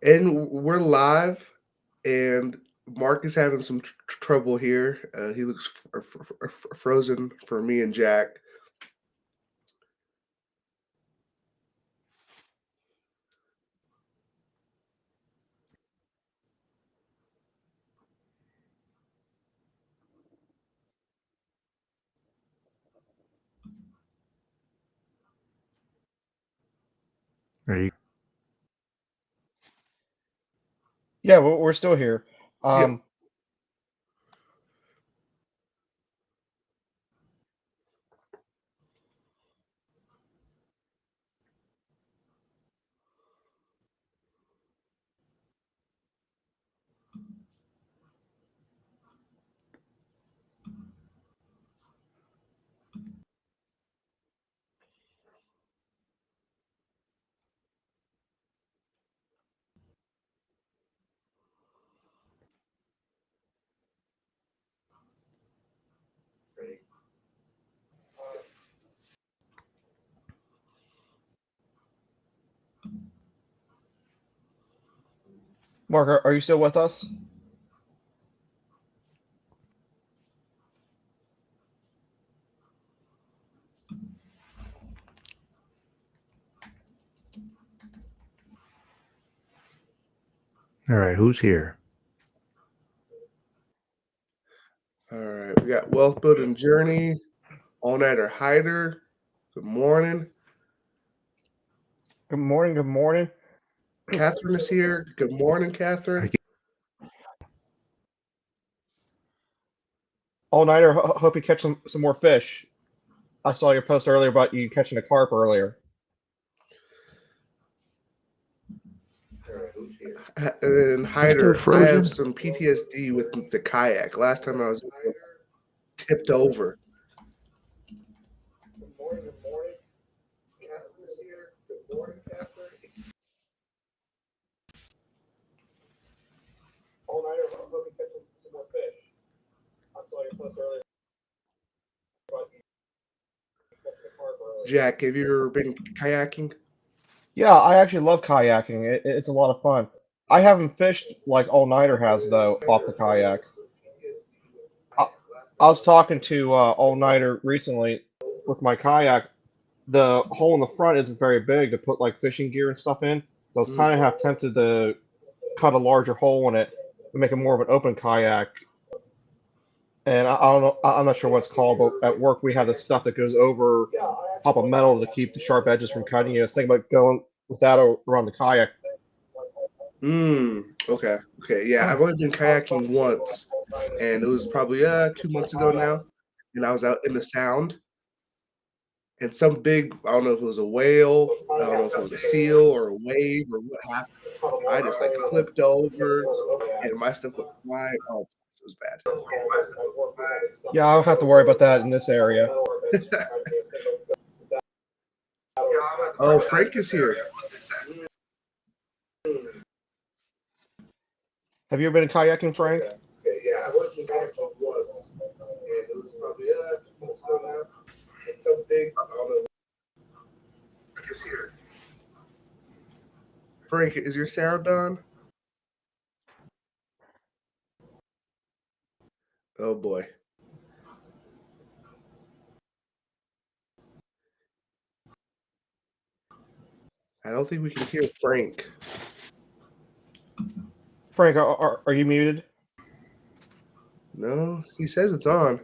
And we're live, and Mark is having some trouble here. He looks frozen for me and Jack. Are you? Yeah, we're still here. Yep. Um, Mark, are you still with us? All right, who's here? All right. We got Wealth Building Journey, All Nighter Hider. Good morning. Good morning. Good morning. Catherine is here. Good morning, Catherine. All nighter. Hope you catch some more fish. I saw your post earlier about you catching a carp earlier. And You still Hider, I have frozen? some PTSD with the kayak. Last time I was tipped over. Good morning. Good morning. Catherine is here. Good morning, Catherine. All nighter. Hope you catch some more fish. I saw your post earlier about you catching a carp earlier. Jack, have you ever been kayaking? Yeah, I actually love kayaking. It's a lot of fun. I haven't fished like all nighter has though off the kayak. I, I was talking to all nighter recently with my kayak. The hole in the front isn't very big to put like fishing gear and stuff in, so I was Mm. kind of half tempted to cut a larger hole in it and make it more of an open kayak. And I don't know, I'm not sure what it's called, but at work we have this stuff that goes over top of metal to keep the sharp edges from cutting you. I was thinking about going with that around the kayak. Okay. Okay. Yeah, I've only been kayaking once, and it was probably 2 months ago now. And I was out in the Sound, and some big, I don't know if it was a whale, I don't know if it was a seal or a wave or what happened. I just like flipped over, and my stuff went flying. Oh, it was bad. Yeah, I don't have to worry about that in this area. Oh, Frank is here. Have you ever been kayaking, Frank? Okay, yeah, I went to kayaking once, and it was probably 2 months ago now. And some big, I don't know. Frank is here. Frank, is your sound on? Oh boy. I don't think we can hear Frank. Frank, are you muted? No, he says it's on.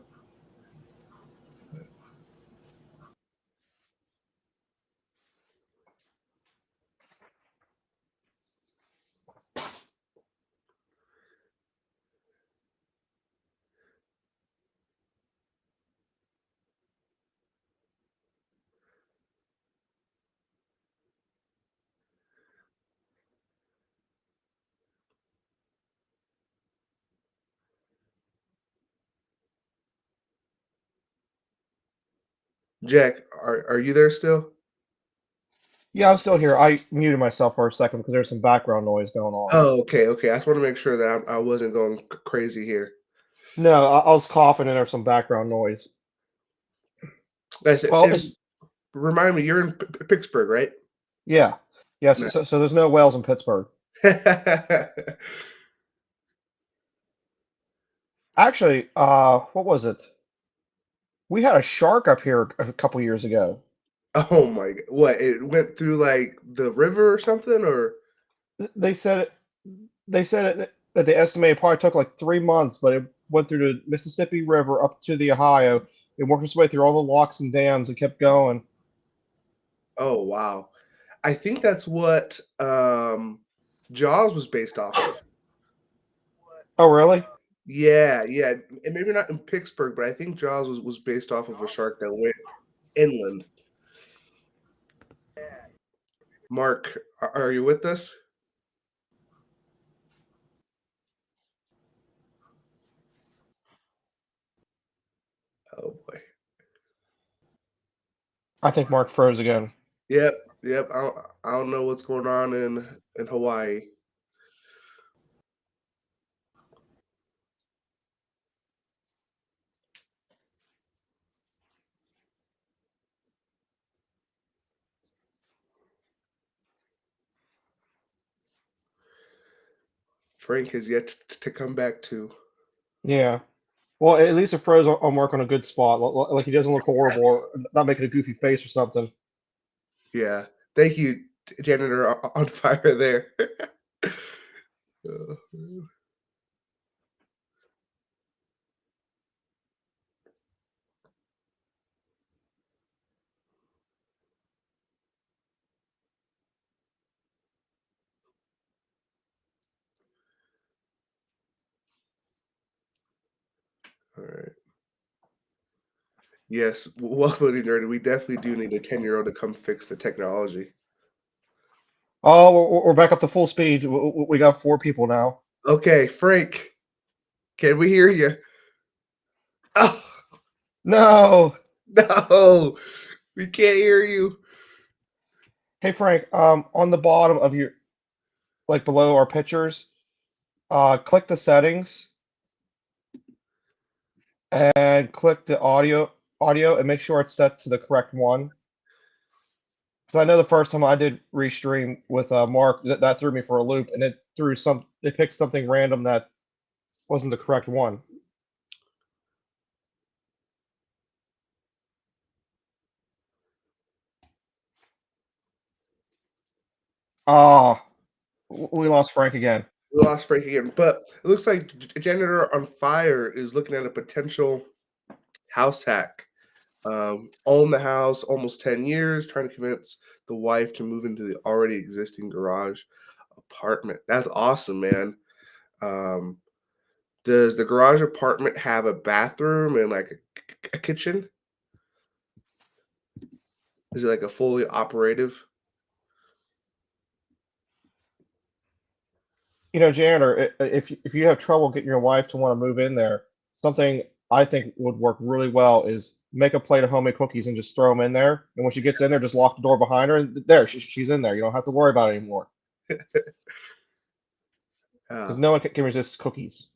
Jack, are you there still? Yeah, I'm still here. I muted myself for a second because there's some background noise going on. Oh, okay, okay. I just want to make sure that I wasn't going crazy here. No, I was coughing and there's some background noise. That's it. Well, And remind me, you're in Pittsburgh, right? yeah, yes. No. So there's no whales in Pittsburgh. Actually, what was it? We had a shark up here a couple years ago. Oh my god. What, it went through, like, the river or something, or They said that they estimated it probably took like 3 months, but it went through the Mississippi River up to the Ohio. It worked its way through all the locks and dams and kept going. oh, wow. I think that's what, Jaws was based off of. Oh, really? Yeah, yeah, and maybe not in Pittsburgh, but I think Jaws was based off of a shark that went inland. Mark, are you with us? Oh boy. I think Mark froze again. Yep, yep. I don't know what's going on in Hawaii. Frank has yet to come back to. Yeah. Well, at least it froze on Mark on a good spot. Like he doesn't look horrible or not making a goofy face or something. Yeah. Thank you, janitor on fire there. Man. All right. Yes, well, Buddy Nerd, we definitely do need a 10-year-old to come fix the technology. Oh, we're back up to full speed. We got 4 people now. Okay, Frank, can we hear you? Oh, No. no, we can't hear you. Hey Frank, on the bottom of your like below our pictures, click the settings and click the audio and make sure it's set to the correct one. Because I know the first time I did restream with Mark, that threw me for a loop, and it picked something random that wasn't the correct one. Ah, we lost Frank again. We lost Frank again, but it looks like Janitor on Fire is looking at a potential house hack. Own the house almost 10 years, trying to convince the wife to move into the already existing garage apartment. That's awesome, man. Um, does the garage apartment have a bathroom and like a kitchen? Is it like a fully operative? You know, janitor, if you have trouble getting your wife to want to move in there, something I think would work really well is make a plate of homemade cookies and just throw them in there. And when she gets in there, just lock the door behind her, and there she's in there. You don't have to worry about it anymore Uh, because no one can resist cookies.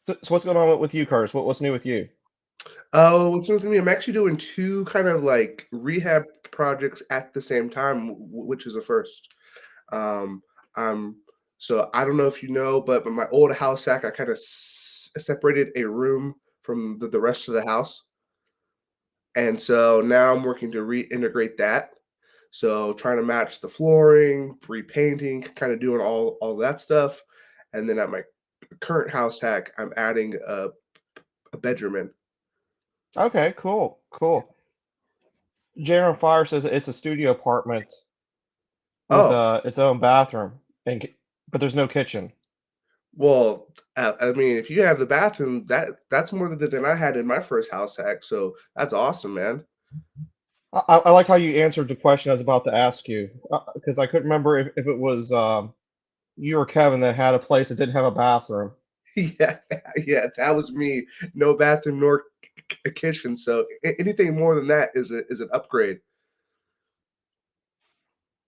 So what's going on with you, Curtis? What's new with you? oh, what's new with me? I'm actually doing two kind of like rehab projects at the same time, which is a first. Um, I'm so I don't know if you know, but my old house hack, I kind of separated a room from the rest of the house, and so now I'm working to reintegrate that. So trying to match the flooring, repainting, kind of doing all that stuff, and then at my current house hack, I'm adding a bedroom in. Okay, cool, cool. Janitor Fire says it's a studio apartment with Oh, its own bathroom, but there's no kitchen. well, I mean, if you have the bathroom, that's more than I had in my first house hack, so that's awesome, man. I like how you answered the question I was about to ask you because I couldn't remember if it was you or Kevin that had a place that didn't have a bathroom. Yeah, yeah, that was me. No bathroom nor kitchen, so anything more than that is an upgrade.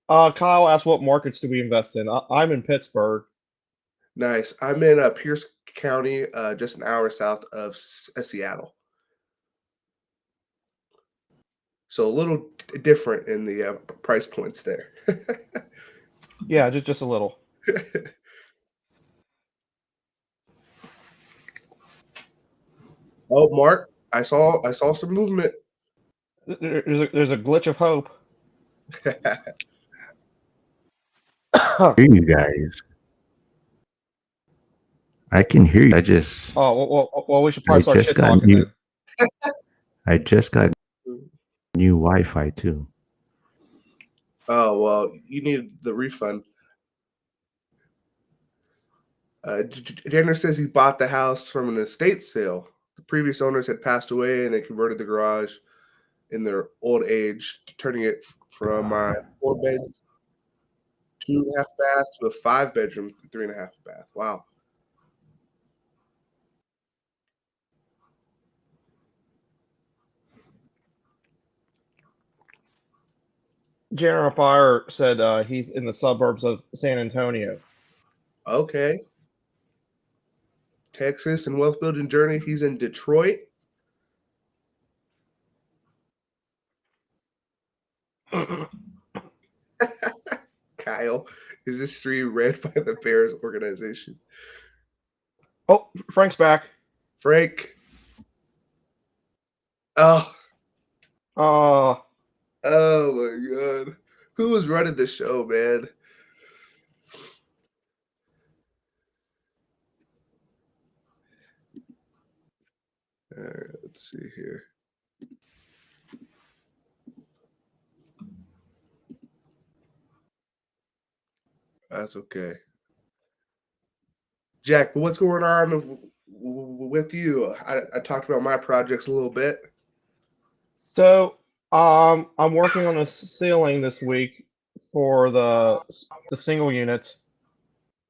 Kyle asked what markets do we invest in? I'm in Pittsburgh. Nice. I'm in Pierce County, just an hour south of Seattle. So a little different in the price points there. Yeah, just a little. Oh, Mark, I saw some movement. There's a glitch of hope. Hear you guys. I can hear you. Well, we should I probably start just shit got talking new. then. I just got new Wi-Fi too. Oh well, you need the refund. Jenner says he bought the house from an estate sale. The previous owners had passed away, and they converted the garage in their old age, turning it from a 4-bed, 2.5 bath to a 5-bedroom, 3.5 bath. Wow. General Fire said he's in the suburbs of San Antonio. Okay. Texas and wealth building journey. He's in Detroit. Kyle, is this stream read by the Bears organization? Oh, Frank's back. Frank. Oh, Uh, oh my God. Who was running the show, man? All right, let's see here. That's okay. Jack, what's going on with you? I talked about my projects a little bit. so I'm working on a ceiling this week for the single unit.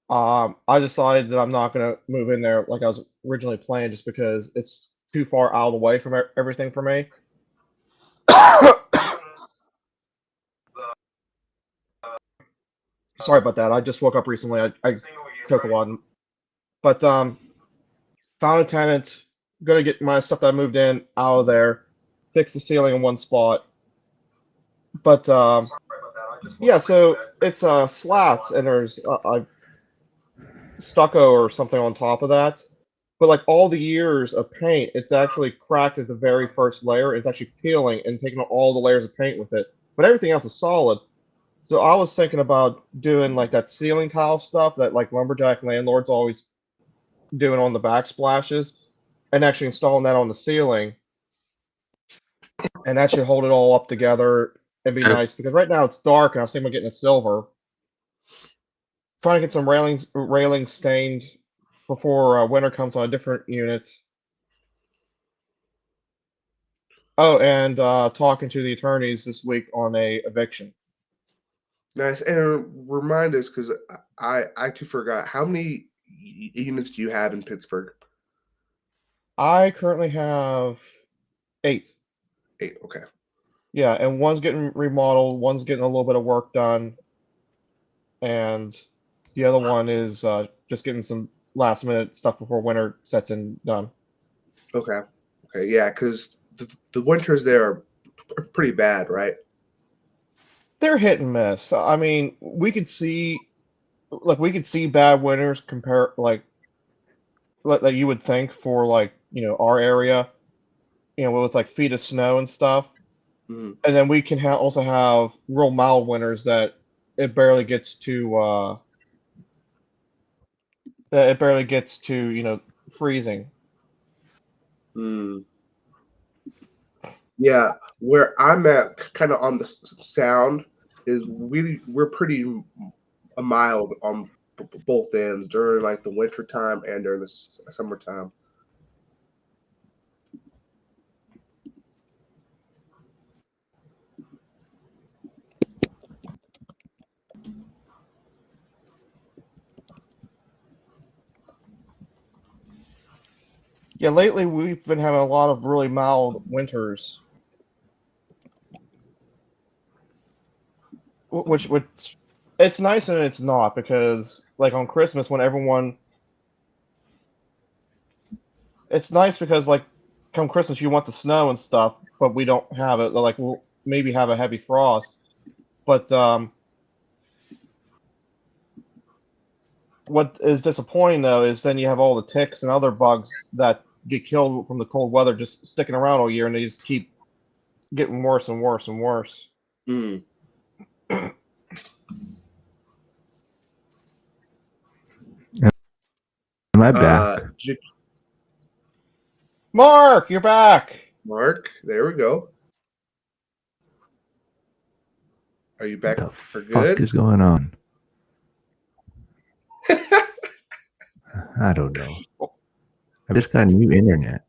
I decided that I'm not gonna move in there like I was originally planning, just because it's too far out of the way from everything for me. Sorry about that. I just woke up recently. I took a lot, but found a tenant. Gonna get my stuff that I moved in out of there, fix the ceiling in one spot. But yeah, so it's slats and there's stucco or something on top of that. But like all the years of paint, it's actually cracked at the very first layer. It's actually peeling and taking all the layers of paint with it. But everything else is solid. So I was thinking about doing like that ceiling tile stuff that like lumberjack landlords always doing on the backsplashes, and actually installing that on the ceiling. And that should hold it all up together and be nice, because right now it's dark and I was thinking about getting a silver. Trying to get some railing stained before winter comes on a different unit. Oh, and talking to the attorneys this week on a eviction. Nice. And remind us, because I actually forgot, how many units do you have in Pittsburgh? I currently have 8. 8. Okay. Yeah, and one's getting remodeled, one's getting a little bit of work done, and the other one is just getting some last minute stuff before winter sets in done. Okay. Okay. Yeah, because the winters there are pretty bad, right? They're hit and miss. I mean, we could see bad winters compare like you would think for like, our area, with like feet of snow and stuff. Mhm. And then we can also have real mild winters that it barely gets to freezing. Mm. Yeah, where I'm at, kind of on the sound, is we're pretty mild on both ends during like the winter time and during the summertime. Yeah, lately we've been having a lot of really mild winters, which it's nice and it's not, because like on Christmas when it's nice because like come Christmas you want the snow and stuff, but we don't have it. Like maybe have a heavy frost. But what is disappointing though is then you have all the ticks and other bugs that get killed from the cold weather just sticking around all year, and they just keep getting worse and worse and worse. Mm. Am I back? Mark, you're back. Mark, there we go. Are you back What the for fuck good? is going on? I don't know. I just got new internet.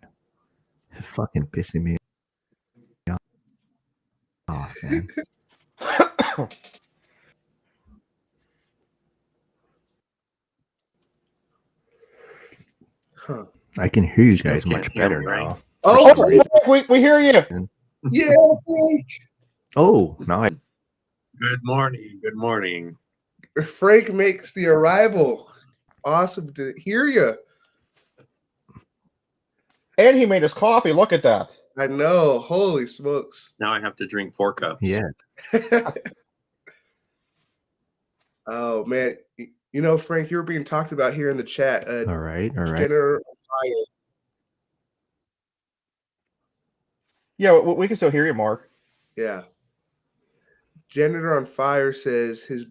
It's fucking pissing me off, man. Huh. I can hear you Still guys can't much hear better me, right? now. Oh, Oh, we hear you. yeah, Frank. Oh, now I Good morning. Good morning. Frank makes the arrival. Awesome to hear you. And he made us coffee. Look at that. I know. Holy smokes. Now I have to drink 4 cups. yeah. Oh man, you know, Frank, you were being talked about here in the chat. All right. Jenner Fire. Yeah, we can still hear you, Mark. Yeah. Janitor on Fire says his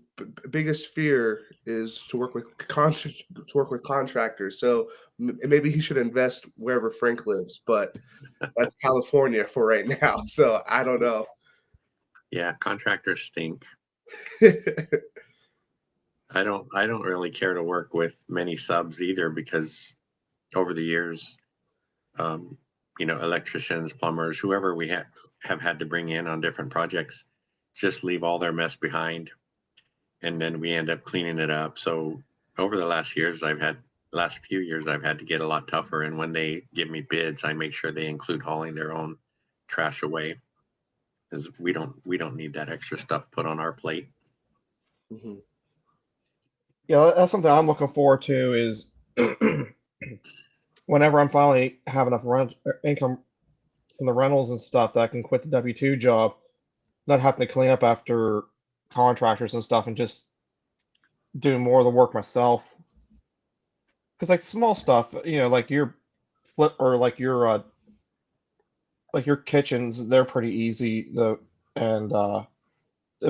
biggest fear is to work with contractors. So maybe he should invest wherever Frank lives, but that's California for right now. So I don't know. Yeah, contractors stink. I don't really care to work with many subs either, because over the years, electricians, plumbers, whoever we have had to bring in on different projects, just leave all their mess behind, and then we end up cleaning it up. So over the last few years, I've had to get a lot tougher. And when they give me bids, I make sure they include hauling their own trash away, because we don't need that extra stuff put on our plate. Mhm. Yeah, that's something I'm looking forward to is whenever I'm finally have enough income from the rentals and stuff that I can quit the W-2 job, not having to clean up after contractors and stuff, and just doing more of the work myself. Because like small stuff, like your flip or like your kitchens, they're pretty easy. The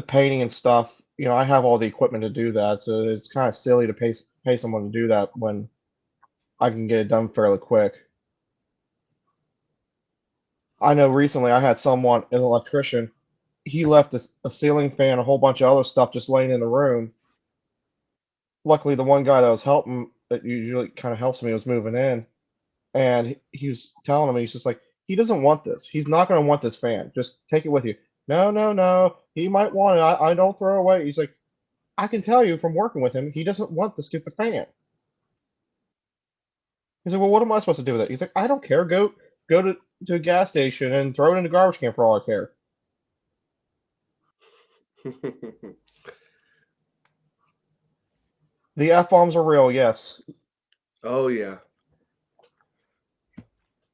painting and stuff, I have all the equipment to do that, so it's kind of silly to pay someone to do that when I can get it done fairly quick. I know recently I had someone, an electrician, he left a ceiling fan, a whole bunch of other stuff just laying in the room. Luckily, the one guy that was helping, that usually kind of helps me, was moving in, and he was telling me, he's just like, he doesn't want this. He's not going to want this fan. Just take it with you. No, no, no. He might want it. I don't throw it away. He's like, I can tell you from working with him, he doesn't want the stupid fan. He's like, well, what am I supposed to do with it? He's like, I don't care. Go to a gas station and throw it in the garbage can for all I care. The F-bombs are real, yes. Oh yeah.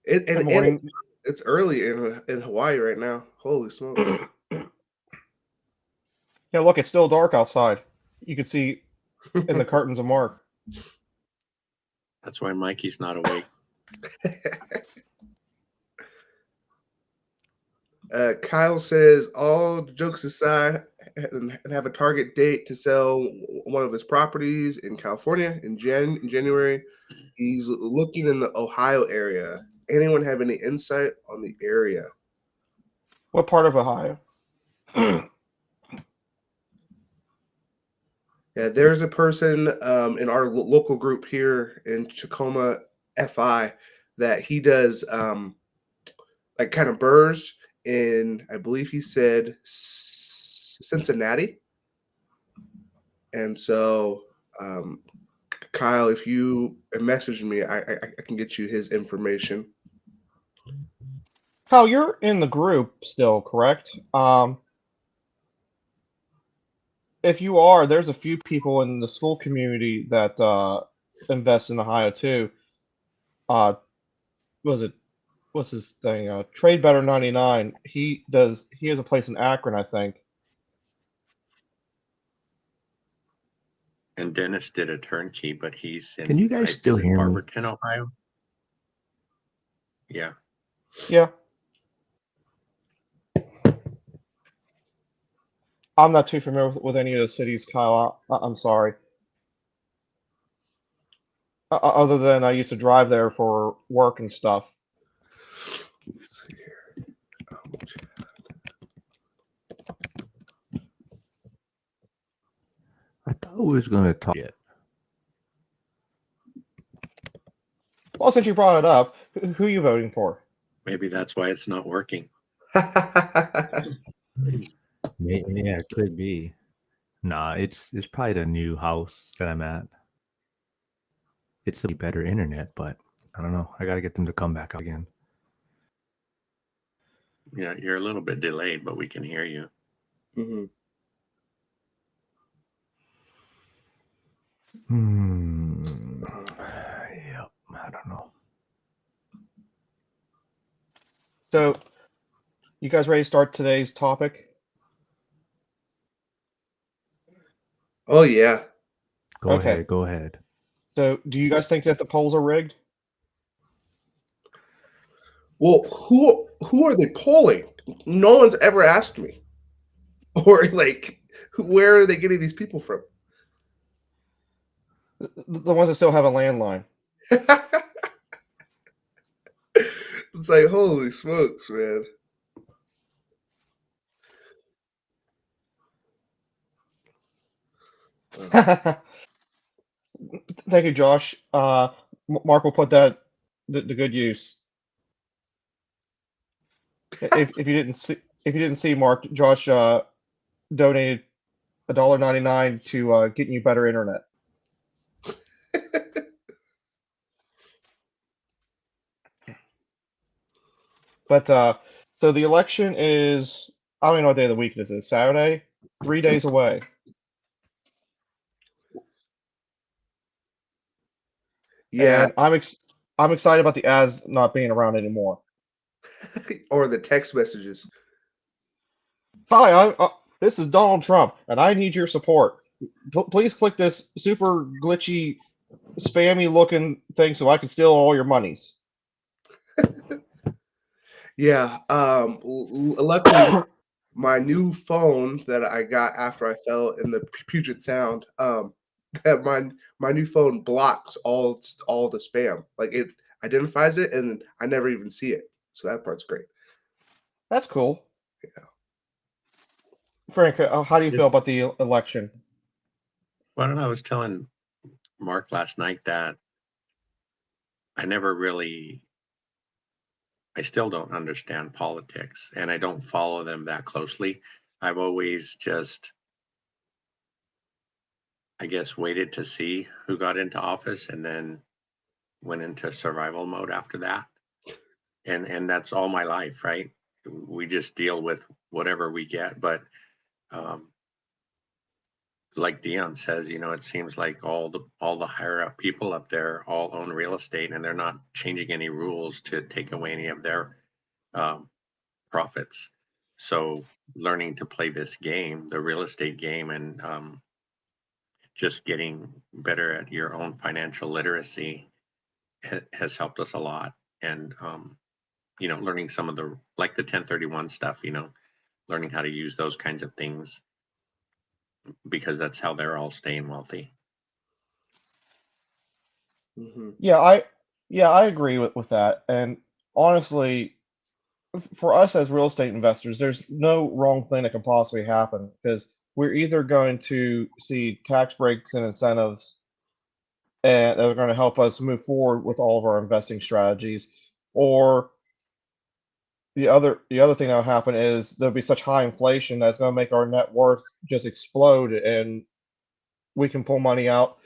Good morning. It's early in Hawaii right now. Holy smokes. Yeah, look, it's still dark outside. You can see in the curtains of Mark. That's why Mikey's not awake. Kyle says, all jokes aside, and have a target date to sell one of his properties in California in January. He's looking in the Ohio area. Anyone have any insight on the area? What part of Ohio? Yeah, there's a person in our local group here in Tacoma, FI, that he does like kind of burrs in, I believe he said Cincinnati. And so, Kyle, if you message me, I can get you his information. Kyle, you're in the group still, correct? If you are, there's a few people in the school community that invest in Ohio too. Was it what's his thing? Trade Better 99. He has a place in Akron, I think. And Dennis did a turnkey, but he's in. Can you guys still is it hear me? Barberton, Ohio? Yeah. Yeah. I'm not too familiar with any of the cities, Kyle. I'm sorry. Other than I used to drive there for work and stuff. Let's see here. I thought we was gonna talk yet. Well, since you brought it up, who are you voting for? Maybe that's why it's not working. Yeah, it could be. Nah, it's probably the new house that I'm at. It's a better internet, but I don't know. I gotta get them to come back again. Yeah, you're a little bit delayed, but we can hear you. Mm-hmm. Yep, I don't know. So, you guys ready to start today's topic? Oh yeah. Go Okay. ahead, go ahead. So, do you guys think that the polls are rigged? Well, who are they polling? No one's ever asked me. Or like, where are they getting these people from? The ones that still have a landline. It's like, holy smokes, man. Thank you, Josh. Mark will put that the good use. If you didn't see Mark, Josh donated $1.99 to getting you better internet. But so the election is, I don't even know what day of the week this is. Saturday, 3 days away. Yeah. And I'm excited about the ads not being around anymore. Or the text messages. Hi, this is Donald Trump, and I need your support. Please click this super glitchy, spammy looking thing so I can steal all your monies. Yeah. Luckily, my new phone that I got after I fell in the Puget Sound, that my new phone blocks all the spam. Like it identifies it, and I never even see it. So that part's great. That's cool. Yeah. Frank, how do you feel about the election? Well, I don't know. I was telling Mark last night that I still don't understand politics, and I don't follow them that closely. I've always just, I guess, waited to see who got into office and then went into survival mode after that. And that's all my life, right? We just deal with whatever we get. But like Dion says, it seems like all the higher up people up there all own real estate, and they're not changing any rules to take away any of their profits. So learning to play this game, the real estate game, and just getting better at your own financial literacy has helped us a lot. And learning some of the 1031 stuff, learning how to use those kinds of things, because that's how they're all staying wealthy. Mm-hmm. Yeah, I agree with that. And honestly, for us as real estate investors, there's no wrong thing that can possibly happen because we're either going to see tax breaks and incentives and that are going to help us move forward with all of our investing strategies, or the other thing that'll happen is there'll be such high inflation that's going to make our net worth just explode, and we can pull money out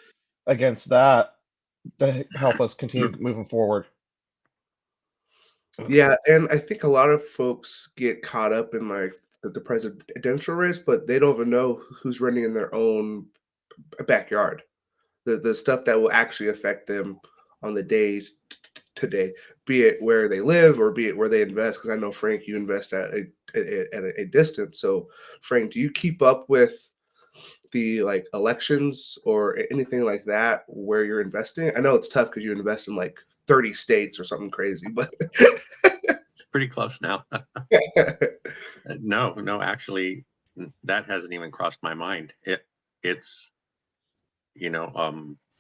against that to help us continue moving forward. Yeah, and I think a lot of folks get caught up in like the presidential race, but they don't even know who's running in their own backyard. The stuff that will actually affect them on the day today, be it where they live or be it where they invest. Because I know, Frank, you invest at a distance. So, Frank, do you keep up with the like elections or anything like that where you're investing? I know it's tough because you invest in like 30 states or something crazy, but It's pretty close now. No, actually, that hasn't even crossed my mind. It's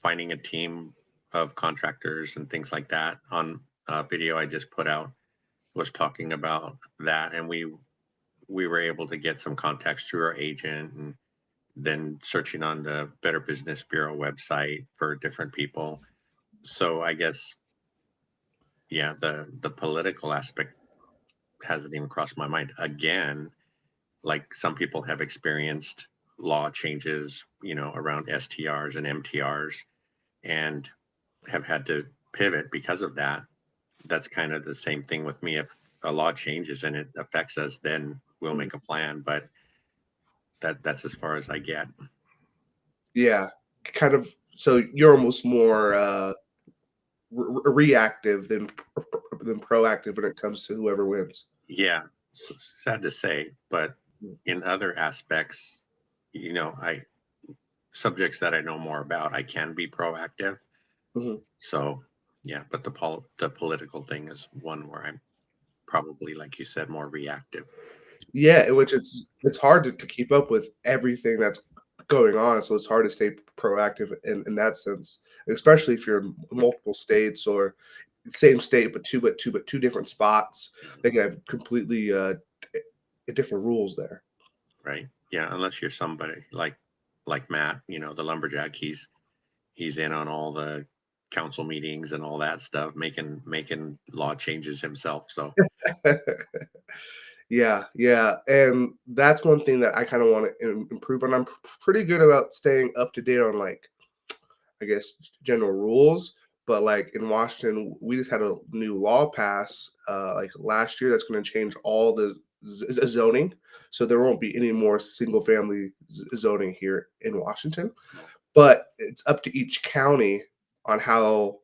finding a team of contractors and things like that. On a video I just put out was talking about that, and we were able to get some contacts through our agent, and then searching on the Better Business Bureau website for different people. So I guess, yeah, the political aspect hasn't even crossed my mind. Again, like some people have experienced law changes, around STRs and MTRs, and have had to pivot because of that. That's kind of the same thing with me. If a law changes and it affects us, then we'll make a plan. But that's as far as I get. yeah, kind of. So you're almost more reactive than proactive when it comes to whoever wins. Yeah, sad to say, but in other aspects, I subjects that I know more about, I can be proactive. Mhm. So yeah, but the political thing is one where I'm probably, like you said, more reactive. Yeah, in which it's hard to keep up with everything that's going on, so it's hard to stay proactive in that sense, especially if you're in multiple states or same state but two different spots. They can have completely different rules there. Right. Yeah, unless you're somebody like Matt, the lumberjack, he's in on all the council meetings and all that stuff, making law changes himself. So Yeah, yeah, and that's one thing that I kind of want to improve on. I'm pretty good about staying up to date on like I guess general rules, but like in Washington, we just had a new law pass like last year that's going to change all the zoning, so there won't be any more single family zoning here in Washington. But it's up to each county on how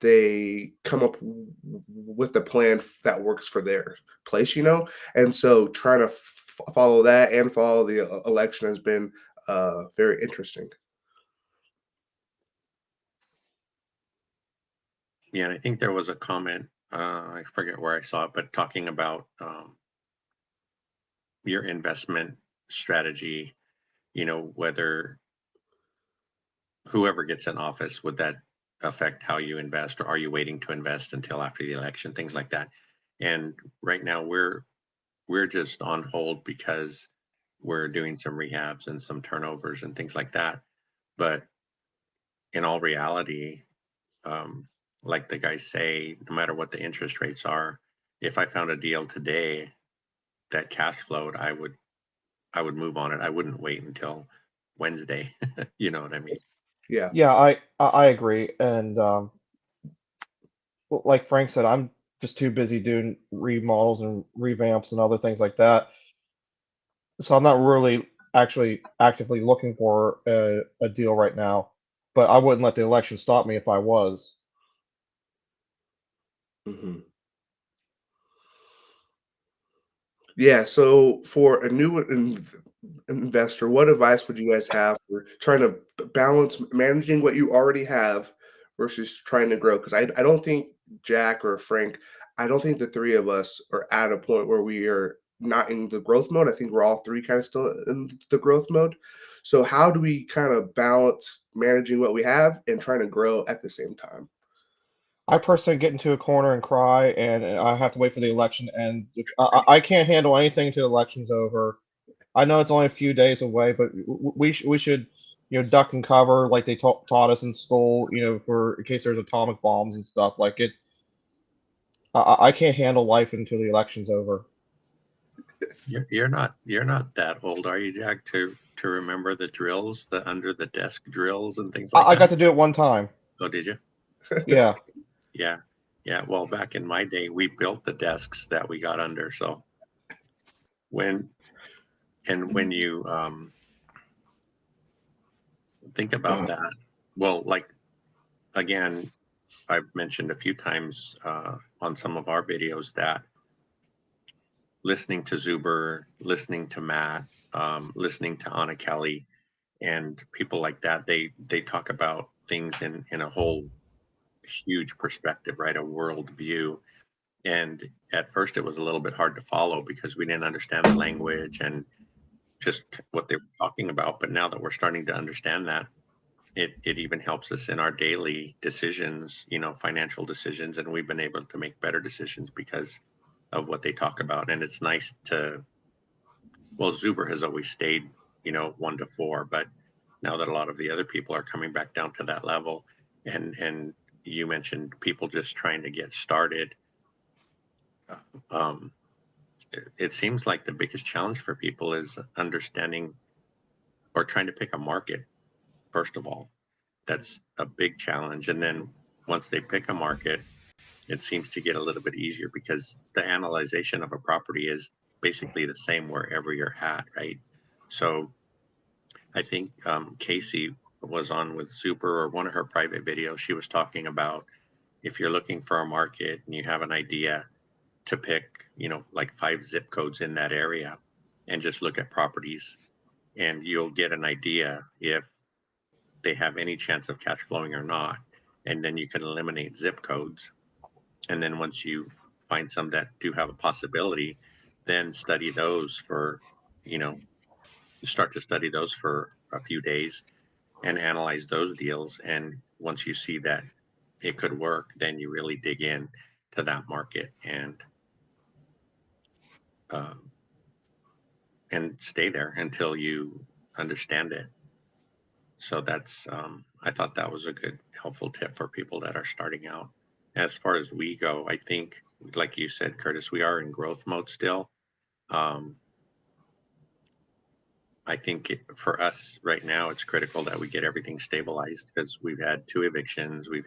they come up with the plan that works for their place, And so trying to follow that and follow the election has been very interesting. yeah, and I think there was a comment, I forget where I saw it, but talking about your investment strategy, whether whoever gets in office, would that affect how you invest, or are you waiting to invest until after the election, things like that. And right now we're just on hold because we're doing some rehabs and some turnovers and things like that. But in all reality, um, like the guys say, no matter what the interest rates are, if I found a deal today that cash flowed, I would move on it. I wouldn't wait until Wednesday. You know what I mean? Yeah. Yeah, I agree, and like Frank said, I'm just too busy doing remodels and revamps and other things like that. So I'm not really actually actively looking for a deal right now. But I wouldn't let the election stop me if I was. Mhm. Yeah, so for a new investor, what advice would you guys have for trying to balance managing what you already have versus trying to grow? Because I don't think Jack or Frank, I don't think the three of us are at a point where we are not in the growth mode. I think we're all three kind of still in the growth mode. So how do we kind of balance managing what we have and trying to grow at the same time? I personally get into a corner and cry, and I have to wait for the election to end. I can't handle anything until the election's over. I know it's only a few days away, but we should duck and cover like they taught us in school, for in case there's atomic bombs and stuff like it. I can't handle life until the election's over. You're not that old, are you, Jack, to remember the drills, the under the desk drills and things like I got that? to do it one time. Oh, did you? Yeah. Yeah. Yeah. Well, back in my day, we built the desks that we got under. So when when you think about that, well, like again, I've mentioned a few times on some of our videos that listening to Zuber, listening to Matt, listening to Anna Kelly, and people like that, they talk about things in a whole huge perspective, right? A world view. And at first it was a little bit hard to follow because we didn't understand the language and just what they were talking about. But now that we're starting to understand that, it even helps us in our daily decisions, financial decisions, and we've been able to make better decisions because of what they talk about. And it's nice well, Zuber has always stayed, 1 to 4, but now that a lot of the other people are coming back down to that level, and you mentioned people just trying to get started, um, it seems like the biggest challenge for people is understanding or trying to pick a market, first of all. That's a big challenge. And then once they pick a market, it seems to get a little bit easier because the analyzation of a property is basically the same wherever you're at, right? So I think Casey was on with Zuber, or one of her private videos. She was talking about if you're looking for a market and you have an idea, to pick, like 5 zip codes in that area and just look at properties, and you'll get an idea if they have any chance of cash flowing or not. And then you can eliminate zip codes. And then once you find some that do have a possibility, then study those for, start to study those for a few days and analyze those deals. And once you see that it could work, then you really dig in to that market and stay there until you understand it. So that's I thought that was a good helpful tip for people that are starting out. As far as we go, I think, like you said, Curtis, we are in growth mode still. I think for us right now, it's critical that we get everything stabilized because we've had 2 evictions. We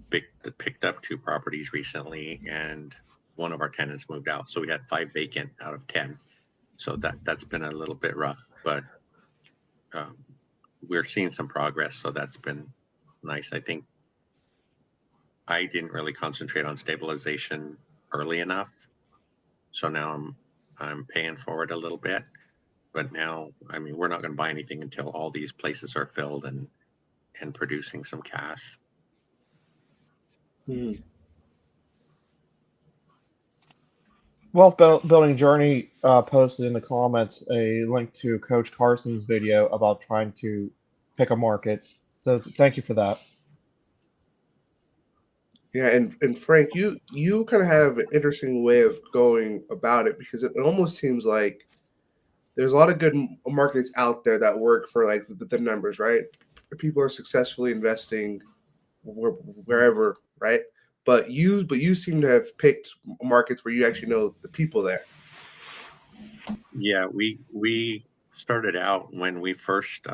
picked up 2 properties recently, and one of our tenants moved out. So we had 5 vacant out of 10. So that's been a little bit rough, but we're seeing some progress. So that's been nice. I think I didn't really concentrate on stabilization early enough. So now I'm paying for it a little bit. But now, I mean, we're not going to buy anything until all these places are filled and producing some cash. Wealth Building Journey posted in the comments a link to Coach Carson's video about trying to pick a market. So thank you for that. Yeah, and Frank, you kind of have an interesting way of going about it because it almost seems like there's a lot of good markets out there that work for like the numbers, right? People are successfully investing wherever, right? But you seem to have picked markets where you actually know the people there. Yeah, we started out when we first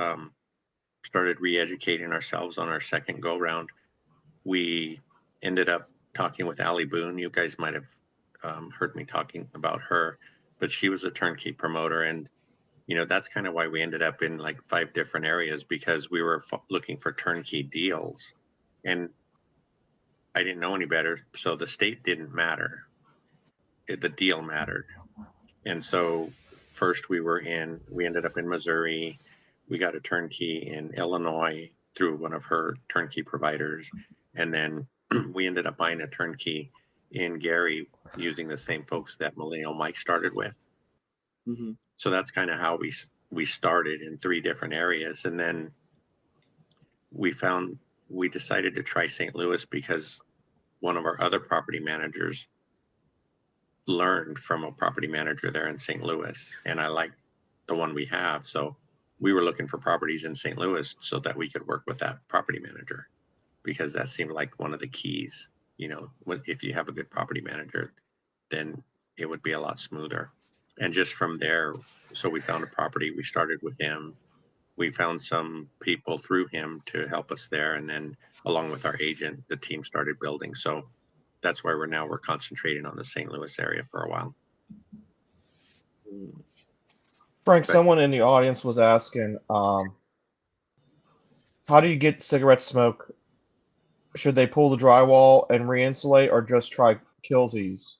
started re-educating ourselves on our second go round. We ended up talking with Allie Boone. You guys might have heard me talking about her, but she was a turnkey promoter, and that's kind of why we ended up in like 5 different areas, because we were looking for turnkey deals, and I didn't know any better, so the state didn't matter. The deal mattered. And so first we ended up in Missouri. We got a turnkey in Illinois through one of her turnkey providers. And then we ended up buying a turnkey in Gary using the same folks that Millennial Mike started with. Mm-hmm. So that's kind of how we started in 3 different areas. And then we decided to try St. Louis because one of our other property managers learned from a property manager there in St. Louis, and I liked the one we have. So we were looking for properties in St. Louis so that we could work with that property manager, because that seemed like one of the keys. If you have a good property manager, then it would be a lot smoother. And just from there, so we found a property, we started with him. We found some people through him to help us there, and then along with our agent, the team started building. So that's why we're concentrating on the St. Louis area for a while. Frank, someone in the audience was asking, how do you get cigarette smoke should they pull the drywall and re-insulate or just try Killsies?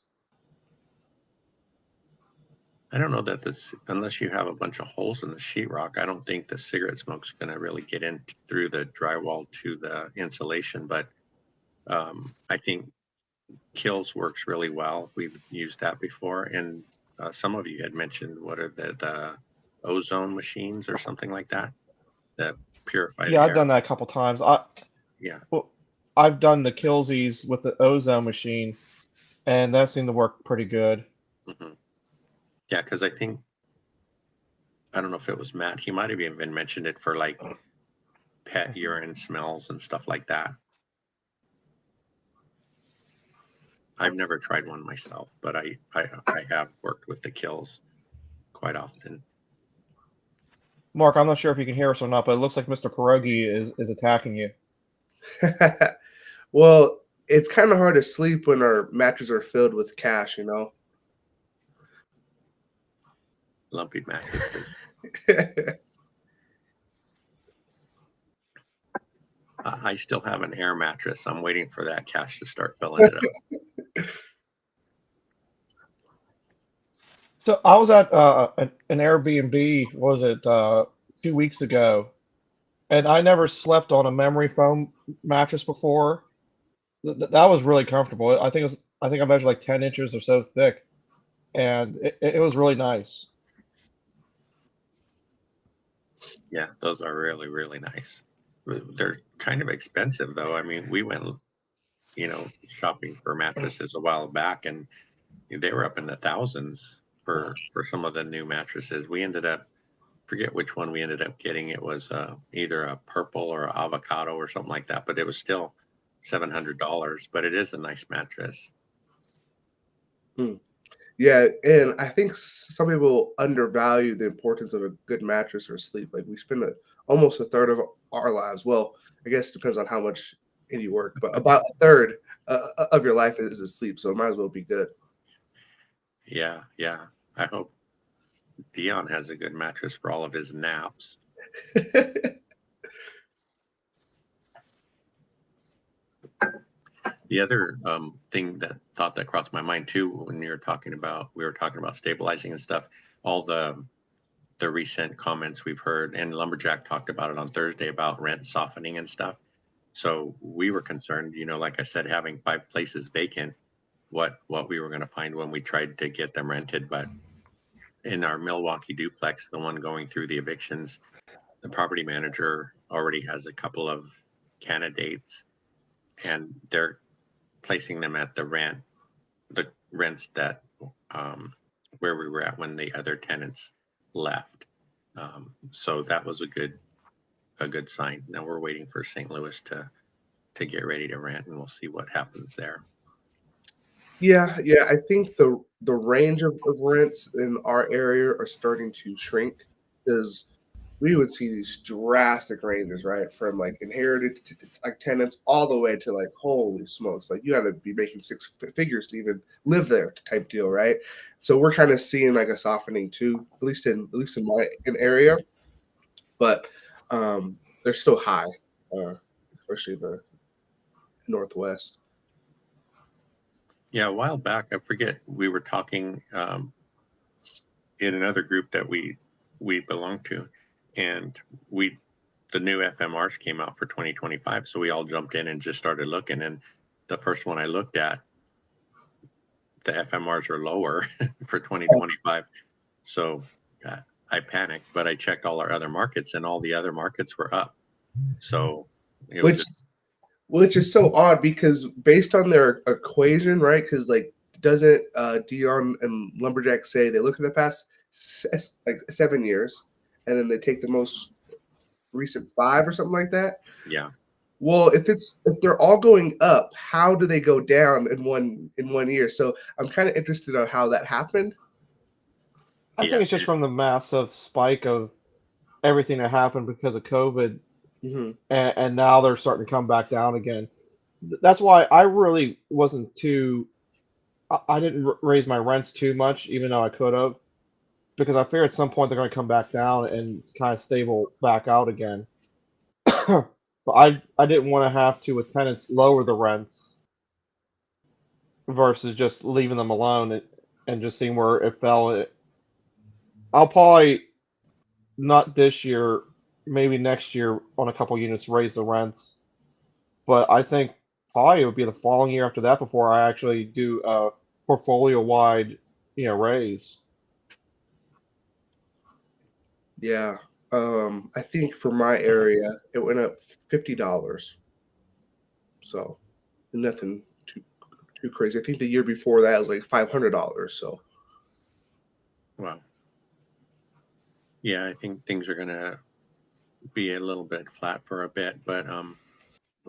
I don't know that this, unless you have a bunch of holes in the sheetrock, I don't think the cigarette smoke's going to really get in through the drywall to the insulation. But I think Kills works really well. We've used that before, and some of you had mentioned what are the ozone machines or something like that that purify the Yeah, I've air. done that a couple times. Yeah, I've done the Killsies with the ozone machine, and that seemed to work pretty good. hmm yeah, because I don't know if it was Matt. He might have even mentioned it for like pet urine smells and stuff like that. I've never tried one myself, but I have worked with the Kills quite often. Mark, I'm not sure if you can hear us or not, but it looks like Mr. Pierogi is attacking you. Well, it's kind of hard to sleep when our mattresses are filled with cash, you know. Lumpy mattresses. I still have an air mattress. I'm waiting for that cash to start filling it up. So I was at an Airbnb, what was it 2 weeks ago, and I never slept on a memory foam mattress before. That was really comfortable. I think I measured like 10 inches or so thick, and it was really nice. Yeah, those are really, really nice. They're kind of expensive though. I mean, we went, shopping for mattresses a while back, and they were up in the thousands for some of the new mattresses. We ended up, forget which one we ended up getting. It was either a purple or avocado or something like that, but it was still $700. But it is a nice mattress. Yeah, and I think some people undervalue the importance of a good mattress for sleep. Like we spend almost a third of our lives. Well, I guess it depends on how much you work, but about a third of your life is asleep. So it might as well be good. Yeah. I hope Dion has a good mattress for all of his naps. The other thought that crossed my mind too, when we were talking about stabilizing and stuff, all the recent comments we've heard, and Lumberjack talked about it on Thursday about rent softening and stuff. So we were concerned, like I said, having 5 places vacant, what we were going to find when we tried to get them rented. But in our Milwaukee duplex, the one going through the evictions, the property manager already has a couple of candidates, and they're placing them at the rents that where we were at when the other tenants left. So that was a good sign. Now we're waiting for St. Louis to get ready to rent, and we'll see what happens there. Yeah. I think the range of rents in our area are starting to shrink because we would see these drastic ranges, right? From like inherited like tenants all the way to like, holy smokes, like you got to be making 6 figures to even live there type deal, right? So we're kind of seeing like a softening too, at least in my area, but they're still high, especially the Northwest. Yeah, a while back, I forget, we were talking in another group that we belong to, and the new FMRs came out for 2025, so we all jumped in and just started looking. And the first one I looked at, the FMRs are lower for 2025. So I panicked, but I checked all our other markets, and all the other markets were up. So it was which is so odd because based on their equation, right? Because like, doesn't Dion and Lumberjack say they look at the past 7 years, and then they take the most recent 5 or something like that? Yeah. Well, if they're all going up, how do they go down in one year? So I'm kind of interested on how that happened. I think it's just from the massive spike of everything that happened because of COVID, and now they're starting to come back down again. That's why I really wasn't I didn't raise my rents too much, even though I could have, because I figured at some point they're going to come back down and kind of stable back out again. But I didn't want to have to with tenants lower the rents versus just leaving them alone and just seeing where it fell. I'll probably not this year, maybe next year on a couple units raise the rents, but I think probably it would be the following year after that before I actually do a portfolio wide, raise. Yeah. I think for my area, it went up $50. So nothing too crazy. I think the year before that was like $500. So Wow. Yeah, I think things are gonna be a little bit flat for a bit, but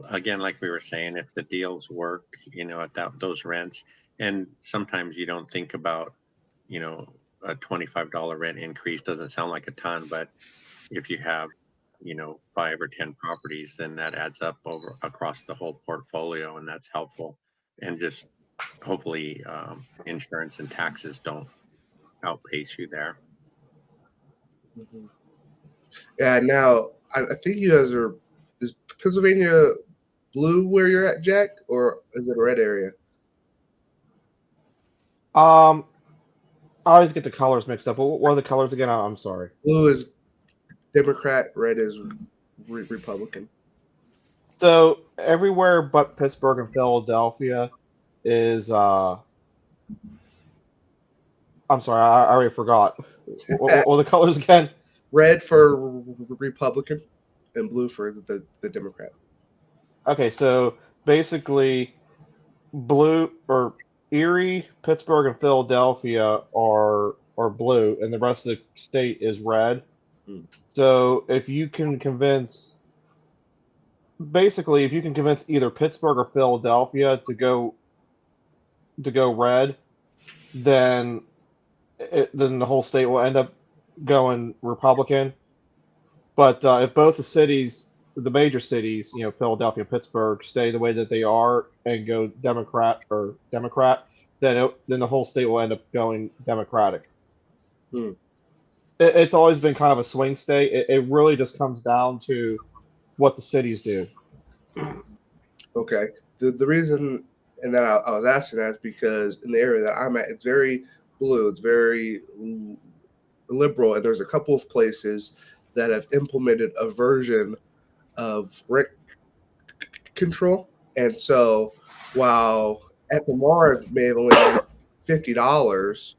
again, like we were saying, if the deals work, at those rents, and sometimes you don't think about, a $25 rent increase doesn't sound like a ton, but if you have, 5 or 10 properties, then that adds up over across the whole portfolio, and that's helpful. And just hopefully, insurance and taxes don't outpace you there. mhm. Yeah. Now I think you guys are. Is Pennsylvania blue where you're at, Jack, or is it a red area? Um, I always get the colors mixed up. What are the colors again? I'm sorry. Blue is Democrat, red is Republican. So everywhere but Pittsburgh and Philadelphia is I'm sorry, I already forgot. What were the colors again? Red for Republican and blue for the Democrat. Okay, so basically blue or Erie, Pittsburgh, and Philadelphia are blue, and the rest of the state is red. Hmm. So if you can convince either Pittsburgh or Philadelphia to go red, then then the whole state will end up going Republican. But if both the major cities, Philadelphia and Pittsburgh, stay the way that they are and go Democrat, then the whole state will end up going Democratic. Hmm. It's always been kind of a swing state. It really just comes down to what the cities do. Okay. The reason and that I was asking that is because in the area that I'm at, it's very blue. It's very liberal, and there's a couple of places that have implemented a version of rent control. And so, while FMR may have only been $50,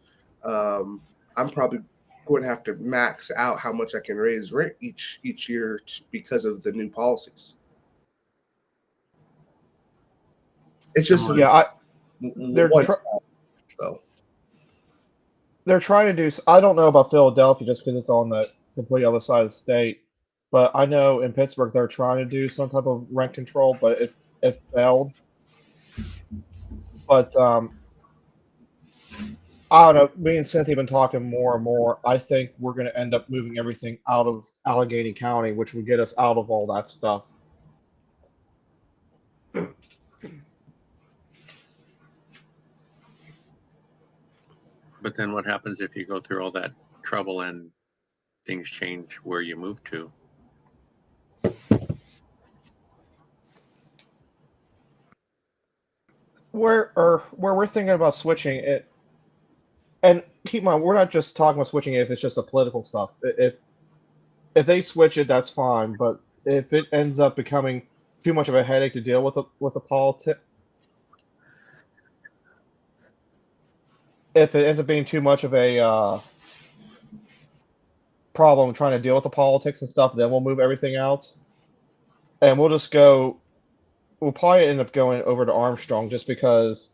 I'm probably going to have to max out how much I can raise rent each year because of the new policies. It's just Yeah, they're one tr- though. they're trying to do. I don't know about Philadelphia just because it's on the complete other side of the state, but I know in Pittsburgh they're trying to do some type of rent control, but it failed. But I don't know. Me and Cynthia have been talking more and more. I think we're going to end up moving everything out of Allegheny County, which would get us out of all that stuff. But then what happens if you go through all that trouble and things change where you move to? Where we're thinking about switching it, and keep in mind, we're not just talking about switching it if it's just the political stuff. If they switch it, that's fine. But if it ends up becoming too much of a headache to deal with the politics, if it ends up being too much of a problem trying to deal with the politics and stuff, then we'll move everything out, and we'll just go. We'll probably end up going over to Armstrong just because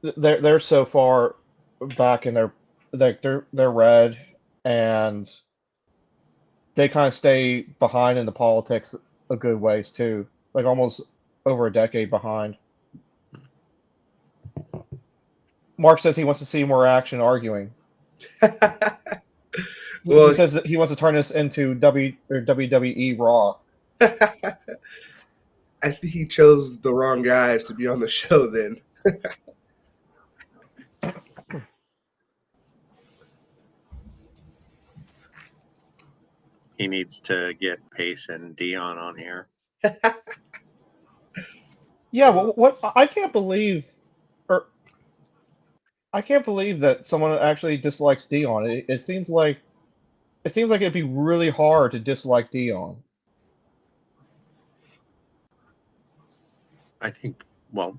they're so far back in their like they're red, and they kind of stay behind in the politics a good ways too, like almost over a decade behind. Mark says he wants to see more action arguing. Well, He says that he wants to turn this into WWE Raw. I think he chose the wrong guys to be on the show then. he needs to get Pace and Dion on here. Yeah, what I can't believe, or I can't believe that someone actually dislikes Dion. It seems like it'd be really hard to dislike Dion. I think, well,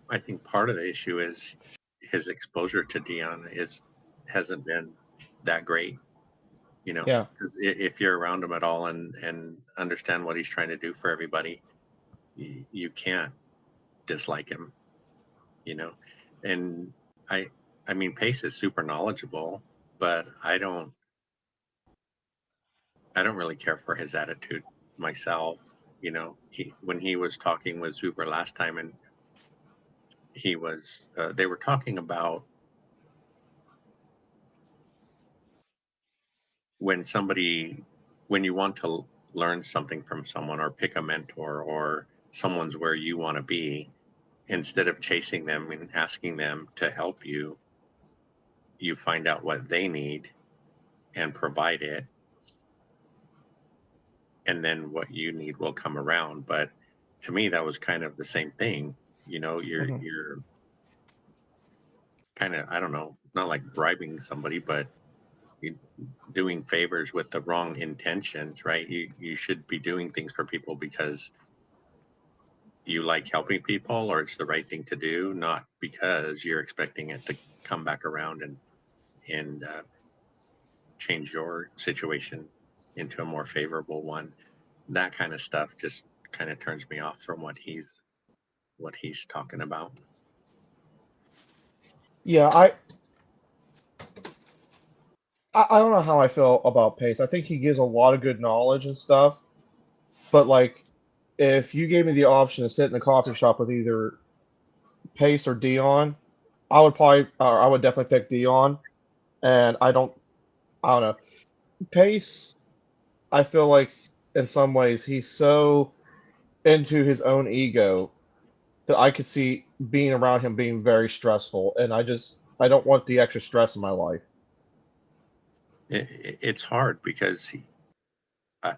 I think part of the issue is his exposure to Dion hasn't been that great, you know, Yeah. because if you're around him at all and understand what he's trying to do for everybody, you can't dislike him, you know. And I mean, Pace is super knowledgeable, but I don't really care for his attitude myself. You know, when he was talking with Zuber last time, and he was they were talking about when you want to learn something from someone or pick a mentor or someone's where you want to be, instead of chasing them and asking them to help you, you find out what they need and provide it, and then what you need will come around. But to me, that was kind of the same thing. You know, Mhm. you're kind of, I don't know, not like bribing somebody, but you doing favors with the wrong intentions, right? You should be doing things for people because you like helping people or it's the right thing to do, not because you're expecting it to come back around and change your situation into a more favorable one. That kind of stuff just kind of turns me off from what he's talking about. Yeah, I don't know how I feel about Pace. I think he gives a lot of good knowledge and stuff, but like if you gave me the option to sit in a coffee shop with either Pace or Dion, I would definitely pick Dion. And I don't know. Pace, I feel like in some ways he's so into his own ego that I could see being around him being very stressful, and I don't want the extra stress in my life. It's hard because I,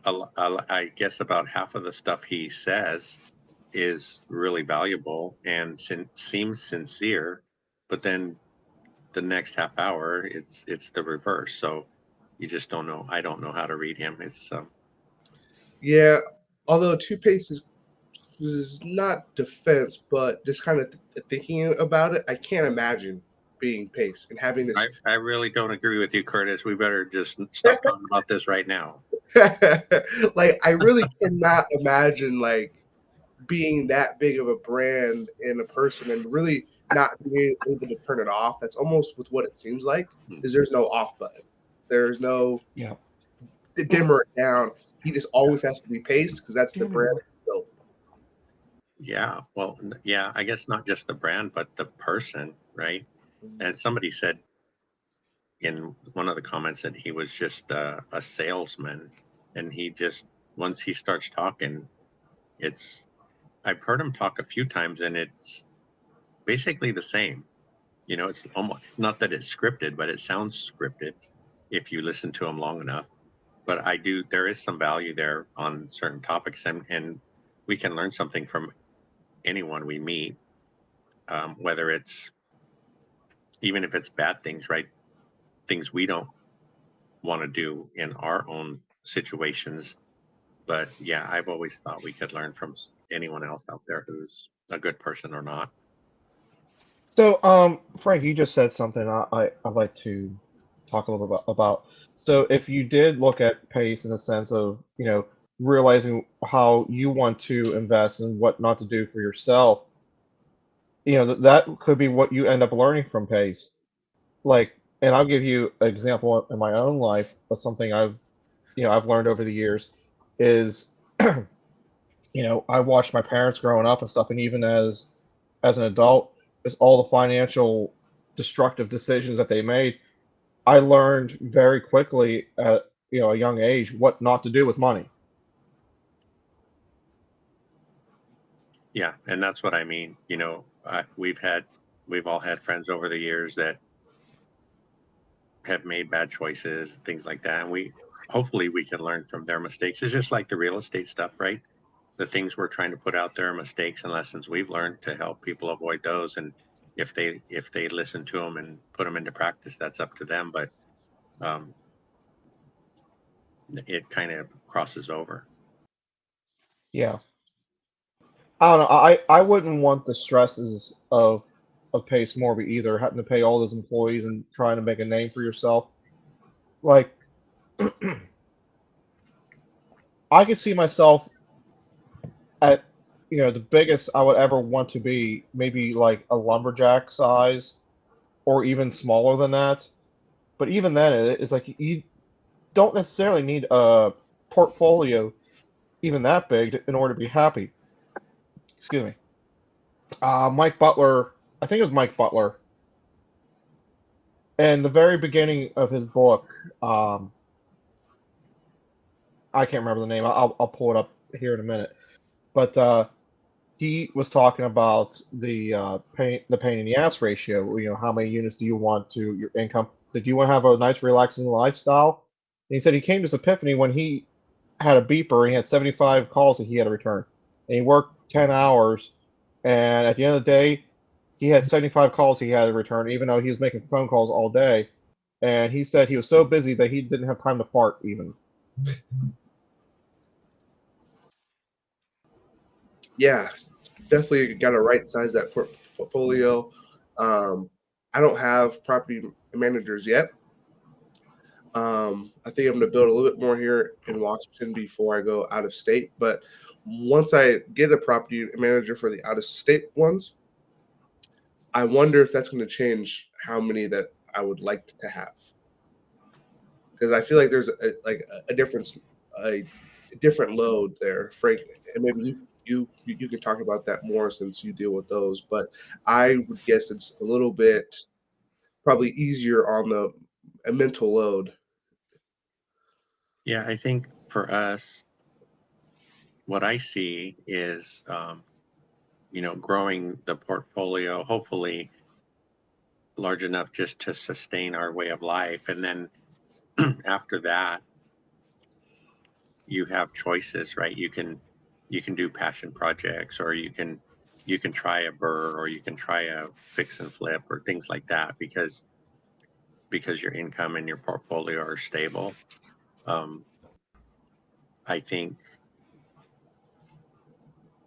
I guess about half of the stuff he says is really valuable and seems sincere, but then the next half hour it's the reverse. So you just don't know. I don't know how to read him. It's Yeah, although Two Pace is not defense, but just kind of thinking about it, I can't imagine being Pace and having this. I really don't agree with you, Curtis. We better just stop talking about this right now. Like, I really cannot imagine like being that big of a brand in a person and really not being able to turn it off. That's almost with what it seems like. Is there's no off button. There's no Yeah. dimmer it down. He just always has to be Pace because that's the brand he's built. Yeah, well, yeah, I guess not just the brand, but the person, right? And somebody said in one of the comments that he was just a salesman, and he just once he starts talking, it's I've heard him talk a few times, and it's basically the same. You know, it's almost not that it's scripted, but it sounds scripted if you listen to him long enough. But there is some value there on certain topics, and we can learn something from anyone we meet, whether it's even if it's bad things, right? Things we don't want to do in our own situations. But yeah, I've always thought we could learn from anyone else out there who's a good person or not. So, Frank, you just said something I'd like to talk a little bit about. So, if you did look at Pace in the sense of, realizing how you want to invest and what not to do for yourself, that could be what you end up learning from Pace. Like, and I'll give you an example in my own life of something I've learned over the years is, I watched my parents growing up and stuff, and even as an adult, just all the financial destructive decisions that they made, I learned very quickly at a young age what not to do with money. Yeah, and that's what I mean. You know, we've all had friends over the years that have made bad choices, things like that. And hopefully we can learn from their mistakes. It's just like the real estate stuff, right? The things we're trying to put out there are mistakes and lessons we've learned to help people avoid those. And if they listen to them and put them into practice, that's up to them. But um, it kind of crosses over. Yeah. I don't know. I wouldn't want the stresses of Pace Morby either, having to pay all those employees and trying to make a name for yourself. Like, I could see myself at, the biggest I would ever want to be, maybe like a lumberjack size, or even smaller than that. But even then, it's like you don't necessarily need a portfolio even that big in order to be happy. Excuse me. Mike Butler, I think it was Mike Butler, in the very beginning of his book. I can't remember the name. I'll pull it up here in a minute. But he was talking about the pain in the ass ratio. How many units do you want to your income? So do you want to have a nice relaxing lifestyle? And he said he came to this epiphany when he had a beeper and he had 75 calls that he had to return. And he worked 10 hours, and at the end of the day, he had 75 calls he had to return, even though he was making phone calls all day. And he said he was so busy that he didn't have time to fart even. Yeah, definitely got to right size that portfolio. I don't have property managers yet. I think I'm going to build a little bit more here in Washington before I go out of state. But once I get a property manager for the out of state ones, I wonder if that's going to change how many that I would like to have. Because I feel like there's a difference, a different load there, Frank, and maybe you can talk about that more since you deal with those. But I would guess it's a little bit probably easier on the a mental load. Yeah, I think for us, what I see is, growing the portfolio, hopefully large enough just to sustain our way of life. And then after that, you have choices, right? You can do passion projects, or you can try a burr, or you can try a fix and flip, or things like that, because your income and your portfolio are stable. I think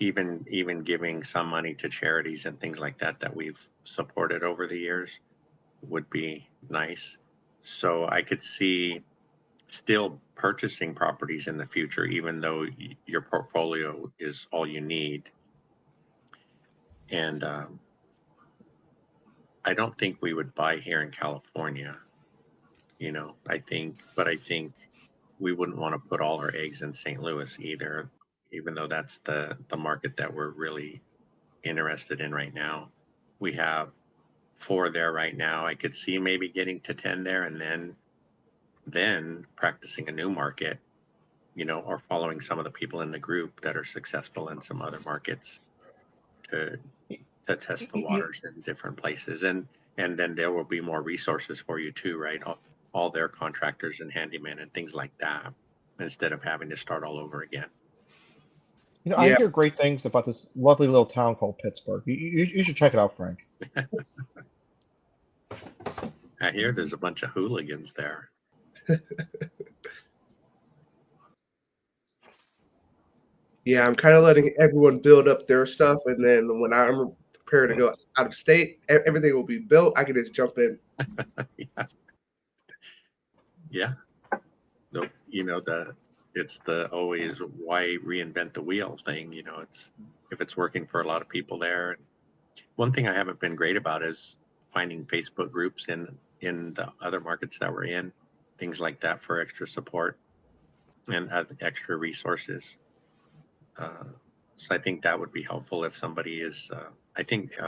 even giving some money to charities and things like that we've supported over the years would be nice. So I could see still purchasing properties in the future, even though your portfolio is all you need. And I don't think we would buy here in California. I think we wouldn't want to put all our eggs in St. Louis either, even though that's the market that we're really interested in right now. We have 4 there right now. I could see maybe getting to 10 there, and then practicing a new market, or following some of the people in the group that are successful in some other markets to test the waters in different places. And then there will be more resources for you too, right? All their contractors and handymen and things like that, instead of having to start all over again. I Yeah, hear great things about this lovely little town called Pittsburgh. You should check it out, Frank. I hear there's a bunch of hooligans there. yeah, I'm kind of letting everyone build up their stuff, and then when I'm prepared to go out of state, everything will be built. I can just jump in. Yeah. No, it's the always why reinvent the wheel thing. If it's working for a lot of people there. One thing I haven't been great about is finding Facebook groups in the other markets that we're in, things like that, for extra support and extra resources. So I think that would be helpful if somebody is. I think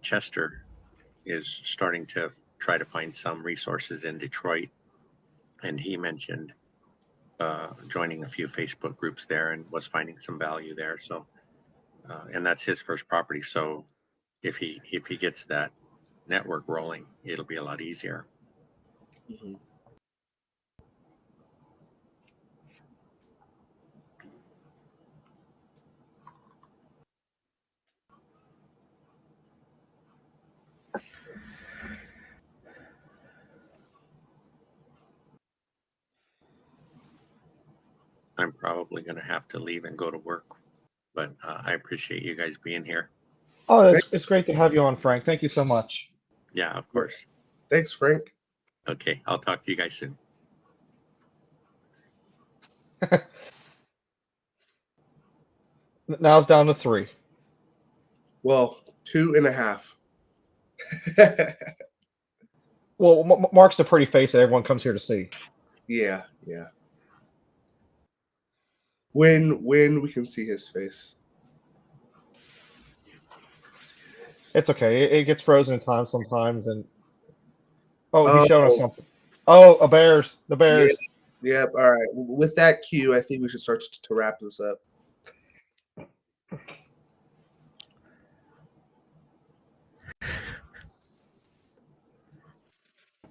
Chester is starting to try to find some resources in Detroit, and he mentioned joining a few Facebook groups there and was finding some value there. So, and that's his first property. So if he gets that network rolling, it'll be a lot easier. Mhm. I'm probably going to have to leave and go to work, but I appreciate you guys being here. Oh, it's great to have you on, Frank. Thank you so much. Yeah, of course. Thanks, Frank. Okay, I'll talk to you guys soon. Now it's down to 3. Well, 2.5. Well, Mark's the pretty face that everyone comes here to see. Yeah, yeah. When we can see his face. It's okay. It gets frozen in time sometimes, and he's Oh. showing us something. Oh, the Bears. Yep. All right. With that cue, I think we should start to wrap this up.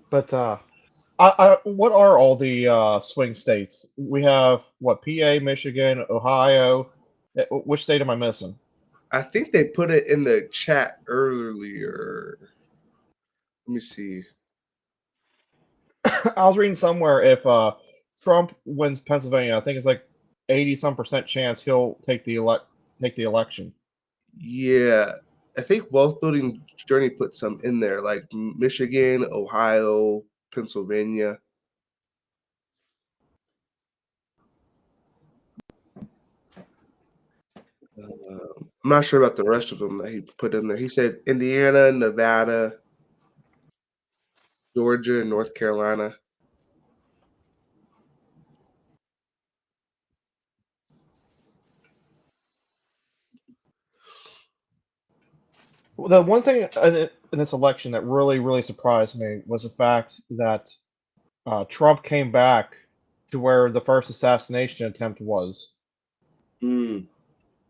But what are all the swing states? We have what? PA, Michigan, Ohio. Which state am I missing? I think they put it in the chat earlier. Let me see. I was reading somewhere if Trump wins Pennsylvania, I think it's like 80% chance he'll take the election. Yeah, I think Wealth Building Journey put some in there, like Michigan, Ohio, Pennsylvania. I'm not sure about the rest of them that he put in there. He said Indiana, Nevada, Georgia, and North Carolina. The one thing in this election that really surprised me was the fact that Trump came back to where the first assassination attempt was. Mm.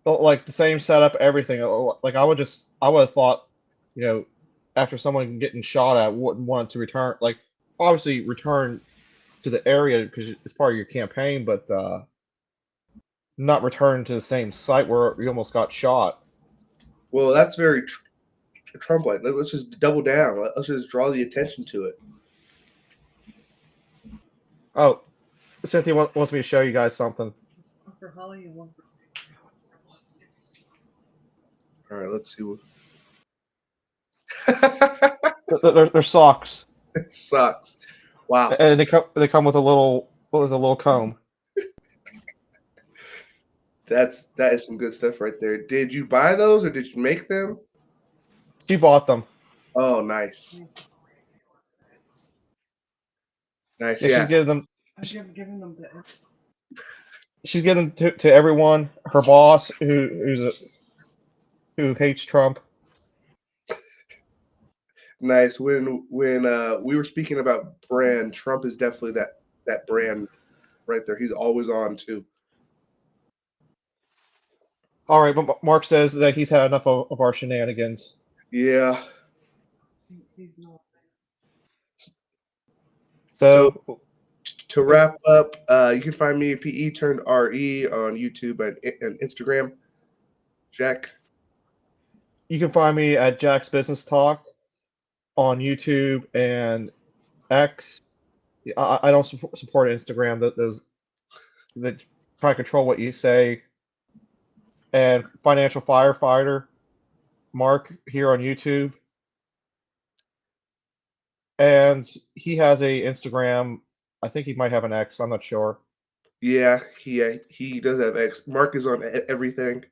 Like the same setup, everything. Like I would have thought, after someone getting shot at, wouldn't want to return. Like obviously return to the area because it's part of your campaign, but not return to the same site where you almost got shot. Well, that's very Trump-like. Let's just double down. Let's just draw the attention to it. Oh, Cynthia wants me to show you guys something. For Holly, one for All right, let's see. They're socks, Sucks. Wow. and they come with a little comb. That is some good stuff right there. Did you buy those or did you make them? She bought them. Oh, nice. Nice. Yeah, Yeah. she's giving them. I've given them to She's giving them to everyone. Her boss, who hates Trump. Nice. When we were speaking about brand, Trump is definitely that brand right there. He's always on too. All right, but Mark says that he's had enough of our shenanigans. Yeah. he's not. So To wrap up, you can find me PE turned RE on YouTube and Instagram. Jack. you can find me at Jack's Business Talk on YouTube and X. I don't support Instagram. That try to control what you say. And Financial Firefighter, Mark here on YouTube. And he has a Instagram. I think he might have an X. I'm not sure. Yeah, he does have X. Mark is on everything.